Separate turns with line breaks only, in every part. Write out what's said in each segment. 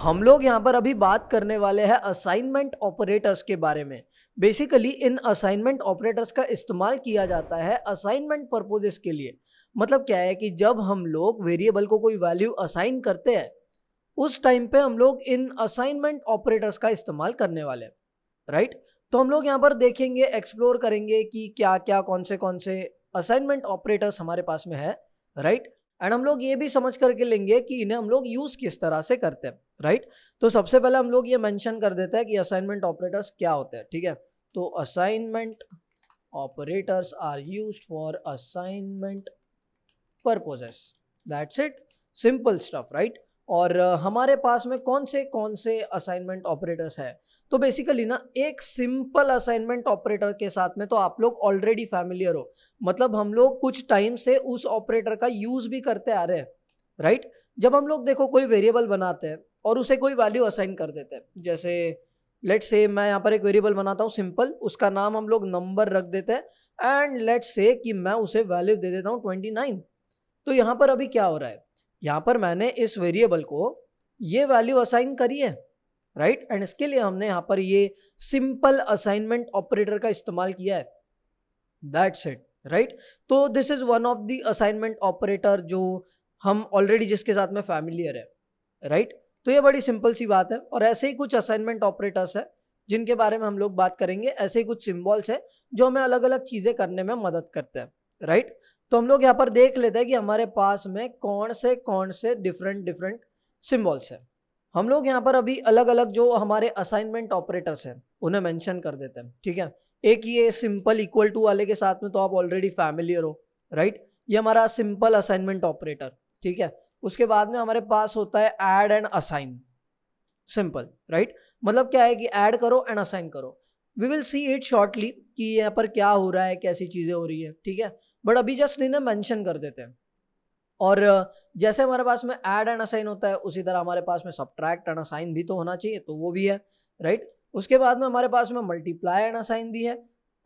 हम लोग यहाँ पर अभी बात करने वाले हैं असाइनमेंट ऑपरेटर्स के बारे में। बेसिकली इन असाइनमेंट ऑपरेटर्स का इस्तेमाल किया जाता है असाइनमेंट पर्पसेस के लिए। मतलब क्या है कि जब हम लोग वेरिएबल को कोई वैल्यू असाइन करते हैं उस टाइम पे हम लोग इन असाइनमेंट ऑपरेटर्स का इस्तेमाल करने वाले हैं, राइट। तो हम लोग यहाँ पर देखेंगे, एक्सप्लोर करेंगे कि क्या क्या कौन से असाइनमेंट ऑपरेटर्स हमारे पास में है, राइट। एंड हम लोग ये भी समझ करके लेंगे कि इन्हें हम लोग यूज किस तरह से करते हैं, राइट। तो सबसे पहले हम लोग ये मेंशन कर देते हैं कि असाइनमेंट ऑपरेटर्स क्या होते हैं, ठीक है। तो assignment operators are used for assignment purposes, that's it, simple stuff, right. और हमारे पास में कौन से असाइनमेंट ऑपरेटर्स है। तो बेसिकली ना एक सिंपल असाइनमेंट ऑपरेटर के साथ में तो आप लोग ऑलरेडी फैमिलियर हो। मतलब हम लोग कुछ टाइम से उस ऑपरेटर का यूज भी करते आ रहे हैं, राइट। जब हम लोग देखो कोई वेरिएबल बनाते हैं और उसे कोई वैल्यू असाइन कर देते हैं, जैसे लेट्स से मैं यहाँ पर एक वेरिएबल बनाता हूँ सिंपल, उसका नाम हम लोग नंबर रख देते हैं एंड लेट्स से कि मैं उसे वैल्यू दे देता हूँ 29। तो यहाँ पर अभी क्या हो रहा है, यहाँ पर मैंने इस वेरिएबल को ये वैल्यू असाइन करी है, राइट। एंड इसके लिए हमने यहाँ पर ये सिंपल असाइनमेंट ऑपरेटर का इस्तेमाल किया है, दैट्स इट, राइट। तो this is one of the assignment operator जो हम ऑलरेडी जिसके साथ में फैमिलियर है, राइट। तो ये बड़ी सिंपल सी बात है। और ऐसे ही कुछ असाइनमेंट ऑपरेटर्स है जिनके बारे में हम लोग बात करेंगे। ऐसे ही कुछ सिंबल्स है जो हमें अलग अलग चीजें करने में मदद करते हैं, राइट। तो हम लोग यहाँ पर देख लेते हैं कि हमारे पास में कौन से डिफरेंट डिफरेंट सिंबल्स है। हम लोग यहाँ पर अभी अलग अलग जो हमारे असाइनमेंट ऑपरेटर्स हैं उन्हें मेंशन कर देते हैं, ठीक है। एक ये सिंपल इक्वल टू वाले के साथ में तो आप ऑलरेडी फैमिलियर हो, राइट। ये हमारा सिंपल असाइनमेंट ऑपरेटर, ठीक है। उसके बाद में हमारे पास होता है add and assign, simple, right. मतलब क्या है कि ऐड करो एंड असाइन करो। We will see it shortly कि यहाँ पर क्या हो रहा है, कैसी चीजें हो रही है, ठीक है। बट अभी जस्ट इन्हें मेंशन कर देते हैं। और जैसे हमारे पास में ऐड एंड असाइन होता है उसी तरह हमारे पास में सब्ट्रैक्ट एंड असाइन भी तो होना चाहिए, तो वो भी है, राइट। उसके बाद में हमारे पास में मल्टीप्लाई एंड असाइन भी है,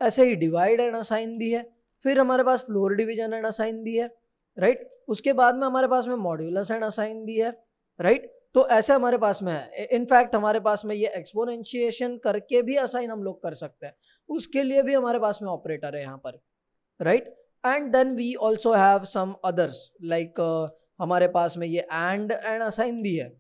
ऐसे ही डिवाइड एंड असाइन भी है, फिर हमारे पास फ्लोर डिवीजन एंड असाइन भी है, राइट। उसके बाद में हमारे पास में मॉड्यूलस एंड असाइन भी है, राइट। तो ऐसे हमारे पास में है। इनफैक्ट हमारे पास में ये एक्सपोनेंशिएशन करके भी असाइन हम लोग कर सकते हैं, उसके लिए भी हमारे पास में ऑपरेटर है यहाँ पर, right. And then we also have some others like हमारे पास में ये एंड असाइन भी है,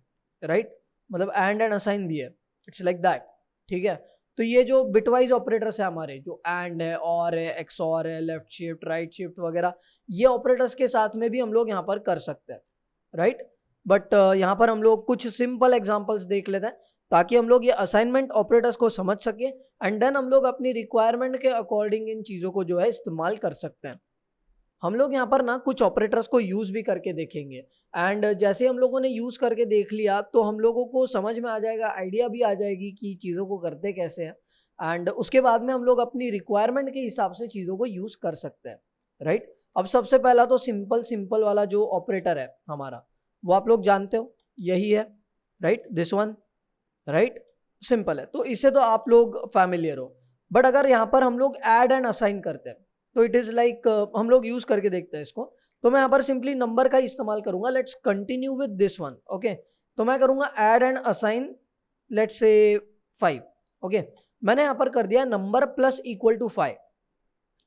राइट। मतलब एंड असाइन भी है, इट्स लाइक दैट, ठीक है। तो ये जो बिटवाइज ऑपरेटर्स है हमारे, जो एंड है, और है, एक्सऑर है, लेफ्ट शिफ्ट, राइट शिफ्ट वगैरह, ये ऑपरेटर्स के साथ में भी हम लोग यहाँ पर कर सकते हैं, राइट। बट यहाँ पर हम लोग कुछ सिंपल एग्जांपल्स देख लेते हैं ताकि हम लोग ये असाइनमेंट ऑपरेटर्स को समझ सके एंड देन हम लोग अपनी रिक्वायरमेंट के अकॉर्डिंग इन चीज़ों को जो है इस्तेमाल कर सकते हैं। हम लोग यहाँ पर ना कुछ ऑपरेटर्स को यूज भी करके देखेंगे एंड जैसे हम लोगों ने यूज करके देख लिया तो हम लोगों को समझ में आ जाएगा, आइडिया भी आ जाएगी कि चीज़ों को करते कैसे हैं। एंड उसके बाद में हम लोग अपनी रिक्वायरमेंट के हिसाब से चीज़ों को यूज कर सकते हैं, राइट। अब सबसे पहला तो सिंपल वाला जो ऑपरेटर है हमारा वो आप लोग जानते हो, यही है, right, this one, right. Simple है तो इससे तो आप लोग फैमिलियर हो। बट अगर यहाँ पर हम लोग ऐड एंड असाइन करते हैं तो इट इज लाइक हम लोग यूज करके देखते हैं इसको। तो मैं यहाँ पर सिंपली नंबर का इस्तेमाल करूंगा। Let's continue with this one, okay. तो मैं करूंगा add and assign, let's say 5, okay. मैंने यहाँ पर कर दिया नंबर प्लस इक्वल टू 5।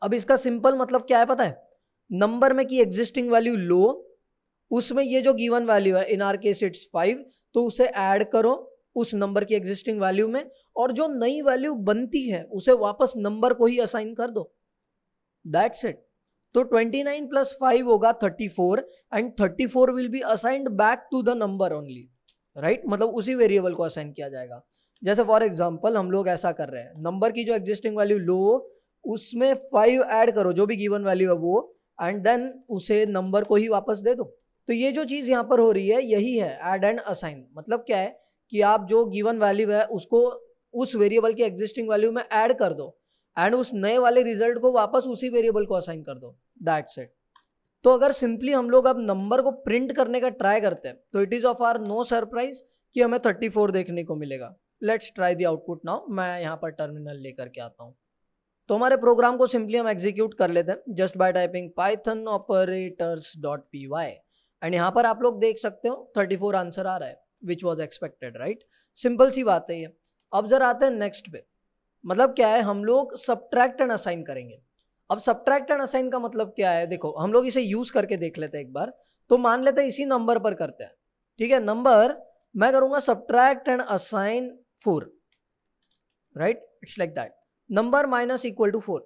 अब इसका सिंपल मतलब क्या है पता है, नंबर में की एग्जिस्टिंग वैल्यू लो, उसमें ये जो गिवन वैल्यू है इन आर केस इट्स 5, तो उसे ऐड करो उस नंबर की एग्जिस्टिंग वैल्यू में, और जो नई वैल्यू बनती है उसे वापस नंबर को ही असाइन कर दो, दैट्स इट। तो 29 प्लस 5 होगा 34 and 34 will be assigned back to the number only, right. मतलब उसी वेरिएबल को असाइन किया जाएगा। जैसे फॉर एग्जांपल हम लोग ऐसा कर रहे हैं, नंबर की जो एग्जिस्टिंग वैल्यू लो उसमें 5 ऐड करो जो भी गिवन वैल्यू है वो, एंड देन उसे नंबर को ही वापस दे दो। तो ये जो चीज यहाँ पर हो रही है यही है ऐड एंड असाइन। मतलब क्या है कि आप जो गिवन वैल्यू है उसको उस वेरिएबल की एग्जिस्टिंग वैल्यू में ऐड कर दो एंड उस नए वाले रिजल्ट को वापस उसी वेरिएबल को असाइन कर दो, दैट्स इट। तो अगर सिंपली हम लोग अब नंबर को प्रिंट करने का ट्राई करते हैं तो it is of are no surprise कि हमें 34 देखने को मिलेगा। Let's try the output now. मैं यहाँ पर टर्मिनल लेकर के आता हूँ। तो हमारे प्रोग्राम को सिंपली हम एग्जीक्यूट कर लेते हैं just by typing python operators.py and यहाँ पर आप लोग देख सकते हो 34 आंसर आ रहा है, which was expected, right. Simple सी बात है ये। अब जरा आते हैं नेक्स्ट पे। मतलब क्या है, हम लोग सब्ट्रैक्ट एंड असाइन करेंगे। अब सब्ट्रैक्ट एंड असाइन का मतलब क्या है, देखो हम लोग इसे यूज करके देख लेते हैं एक बार। तो मान लेते हैं इसी नंबर पर करते हैं, ठीक है। नंबर मैं करूंगा subtract and assign 4, right, it's like that. Number minus equal to 4,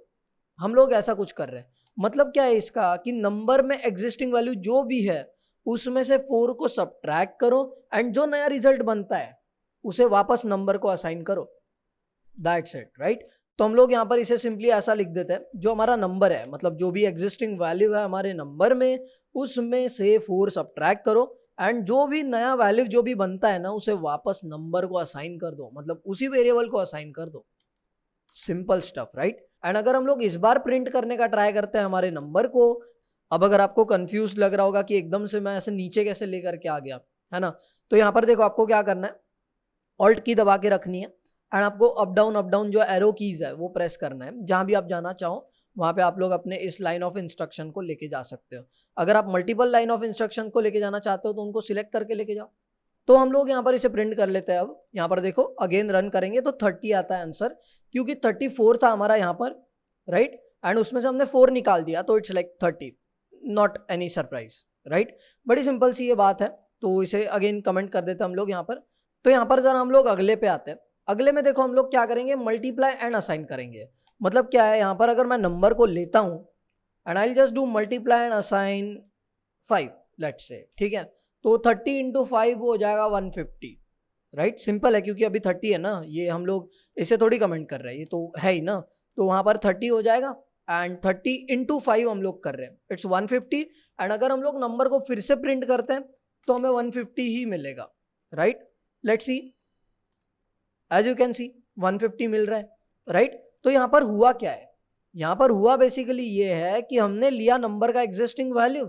हम लोग ऐसा कुछ कर रहे हैं। मतलब क्या है इसका कि नंबर में एग्जिस्टिंग वैल्यू जो भी है उसमें से 4 को सब्ट्रैक्ट करो एंड जो नया रिजल्ट बनता है उसे वापस नंबर को असाइन करो, दैट्स इट, राइट। तो हम लोग यहाँ पर इसे सिंपली ऐसा लिख देते हैं, जो हमारा नंबर है, मतलब जो भी एग्जिस्टिंग वैल्यू है हमारे नंबर में, उसमें से 4 सब्ट्रैक्ट करो एंड जो भी नया वैल्यू जो भी बनता है ना उसे वापस नंबर को असाइन कर दो, मतलब उसी वेरिएबल को असाइन कर दो। Simple stuff, right. एंड अगर हम लोग इस बार प्रिंट करने का ट्राई करते हैं हमारे नंबर को, अब अगर आपको कंफ्यूज लग रहा होगा कि एकदम से मैं ऐसे नीचे कैसे लेकर के आ गया, है ना, तो यहाँ पर देखो आपको क्या करना है, ऑल्ट की दबा के रखनी है एंड आपको अप डाउन जो एरो कीज है वो प्रेस करना है। जहां भी आप जाना चाहो वहां पे आप लोग अपने इस लाइन ऑफ इंस्ट्रक्शन को लेके जा सकते हो। अगर आप मल्टीपल लाइन ऑफ इंस्ट्रक्शन को लेके जाना चाहते हो तो उनको सिलेक्ट करके लेके जाओ। तो हम लोग यहाँ पर इसे प्रिंट कर लेते हैं। अब यहाँ पर देखो अगेन रन करेंगे तो 30 आता है आंसर, क्योंकि 34 था हमारा यहाँ पर, राइट, एंड उसमें से हमने 4 निकाल दिया तो it's like 30, not any surprise, right. बड़ी सिंपल सी ये बात है। तो इसे अगेन कमेंट कर देते हैं हम लोग यहाँ पर। तो यहाँ पर जरा हम लोग अगले पे आते हैं। अगले में देखो हम लोग क्या करेंगे, मल्टीप्लाई एंड असाइन करेंगे। मतलब क्या है, यहाँ पर अगर मैं नंबर को लेता हूँ and I just do multiply and assign 5 let's say, ठीक है, तो 30 इंटू 5 हो जाएगा 150, राइट। सिंपल है क्योंकि अभी 30 है ना, ये हम लोग इसे थोड़ी कमेंट कर रहे हैं, ये तो है ही ना। तो वहां पर 30 हो जाएगा एंड 30 इंटू 5 हम लोग कर रहे हैं, इट्स 150। एंड अगर हम लोग नंबर को फिर से प्रिंट करते हैं तो हमें 150 ही मिलेगा, right. Let's see, as you can see 150 मिल रहा है, राइट। तो यहाँ पर हुआ क्या है, यहाँ पर हुआ बेसिकली ये है कि हमने लिया नंबर का एग्जिस्टिंग वैल्यू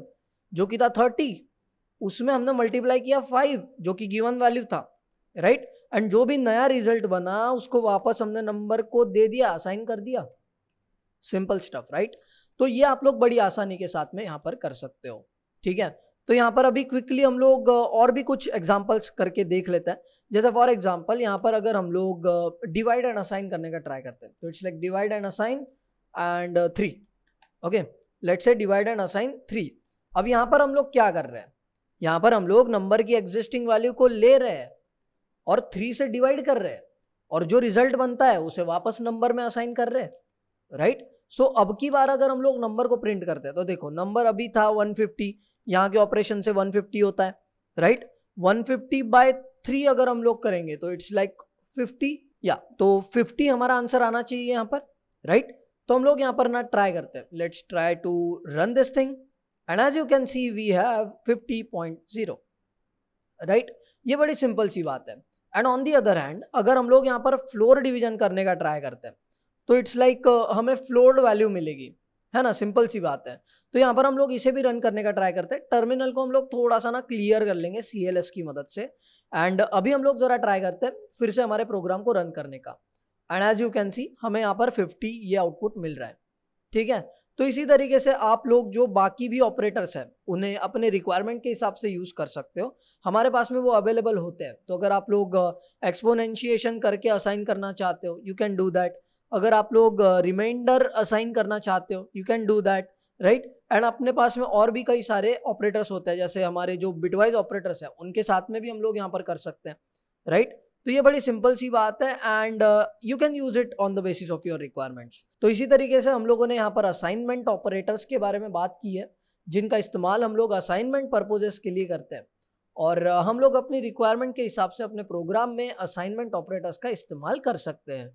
जो कि था 30, उसमें हमने मल्टीप्लाई किया 5 जो कि गिवन वैल्यू था, राइट, एंड जो भी नया रिजल्ट बना उसको वापस हमने नंबर को दे दिया, असाइन कर दिया। Simple stuff, right. तो ये आप लोग बड़ी आसानी के साथ में यहाँ पर कर सकते हो, ठीक है। तो यहाँ पर अभी क्विकली हम लोग और भी कुछ एग्जांपल्स करके देख लेते हैं। जैसे फॉर एग्जांपल यहाँ पर अगर हम लोग डिवाइड एंड असाइन करने का ट्राई करते हैं तो it's like divide and assign and 3, okay, let's say divide and assign 3। अब यहाँ पर हम लोग क्या कर रहे हैं, यहाँ पर हम लोग नंबर की एग्जिस्टिंग वैल्यू को ले रहे हैं और 3 से डिवाइड कर रहे हैं और जो रिजल्ट बनता है उसे वापस नंबर में असाइन कर रहे हैं, राइट। सो अब की बार अगर हम लोग नंबर को प्रिंट करते हैं तो देखो नंबर अभी था 150, यहाँ के ऑपरेशन से 150 होता है, राइट। 150 बाय 3 अगर हम लोग करेंगे तो इट्स लाइक 50, या तो 50 हमारा आंसर आना चाहिए यहाँ पर, राइट। तो हम लोग यहाँ पर ना ट्राई करते हैं, let's try to run this thing and as you can see we have 50.0, right. ये बड़ी सिंपल सी बात है। And on the other hand अगर हम लोग यहाँ पर फ्लोर डिवीजन करने का ट्राई करते हैं तो इट्स लाइक हमें फ्लोर्ड वैल्यू मिलेगी, है ना, सिंपल सी बात है। तो यहाँ पर हम लोग इसे भी रन करने का ट्राई करते हैं। टर्मिनल को हम लोग थोड़ा सा ना क्लियर कर लेंगे CLS की मदद से एंड अभी हम लोग जरा ट्राई करते हैं फिर से हमारे प्रोग्राम को रन करने का and as you can see हमें यहाँ पर 50 ये आउटपुट मिल रहा है, ठीक है। तो इसी तरीके से आप लोग जो बाकी भी ऑपरेटर्स हैं उन्हें अपने रिक्वायरमेंट के हिसाब से यूज कर सकते हो, हमारे पास में वो अवेलेबल होते हैं। तो अगर आप लोग एक्सपोनेंशिएशन करके असाइन करना चाहते हो यू कैन डू दैट, अगर आप लोग रिमाइंडर असाइन करना चाहते हो you can do that, right. And अपने पास में और भी कई सारे ऑपरेटर्स होते हैं, जैसे हमारे जो बिटवाइज ऑपरेटर्स हैं उनके साथ में भी हम लोग यहाँ पर कर सकते हैं, राइट। तो ये बड़ी सिंपल सी बात है and you can use it on the basis of your requirements. तो इसी तरीके से हम लोगों ने यहाँ पर असाइनमेंट ऑपरेटर्स के बारे में बात की है, जिनका इस्तेमाल हम लोग असाइनमेंट पर्पजेस के लिए करते हैं और हम लोग अपनी रिक्वायरमेंट के हिसाब से अपने प्रोग्राम में असाइनमेंट ऑपरेटर्स का इस्तेमाल कर सकते हैं।